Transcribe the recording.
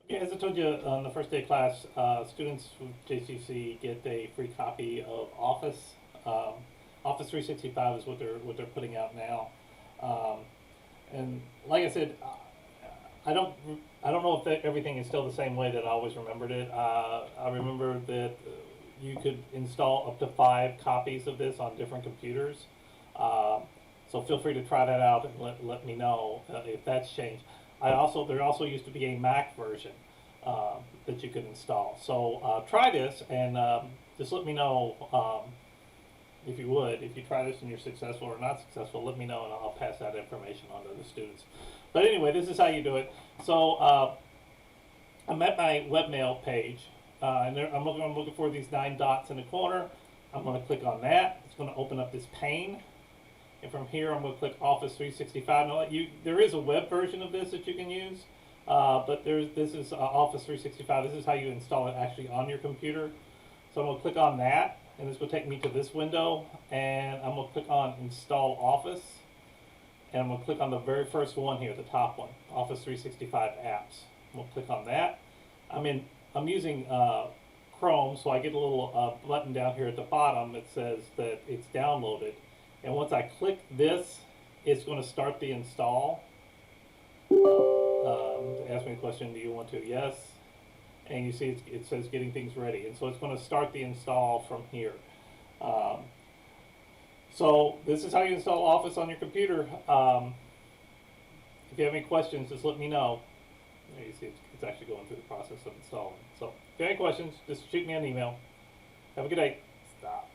Yeah, as I told you on the first day of class, students from JCC get a free copy of Office. Office 365 is what they're putting out now. Um, and like I said, I don't I don't know if everything is still the same way that I always remembered it. I remember that you could install up to 5 copies of this on different computers. Um, so feel free to try that out and let me know if that's changed. There also used to be a Mac version that you could install. So try this and just let me know if you would. If you try this and you're successful or not successful, let me know and I'll pass that information on to the students. But anyway, this is how you do it. So I'm at my webmail page, and I'm looking for these 9 dots in the corner. I'm going to click on that. It's going to open up this pane. And from here, I'm going to click Office 365. Now, there is a web version of this that you can use, but this is Office 365. This is how you install it actually on your computer. So I'm going to click on that, and this will take me to this window. And I'm going to click on Install Office, and I'm going to click on the very first one here, the top one, Office 365 Apps. I'm going to click on that. I'm using Chrome, so I get a little button down here at the bottom that says that it's downloaded. And once I click this, it's going to start the install. Ask me a question, do you want to? Yes. And you see it says getting things ready. And so it's going to start the install from here. So this is how you install Office on your computer. If you have any questions, just let me know. There you see it's actually going through the process of installing. So if you have any questions, just shoot me an email. Have a good day. Stop.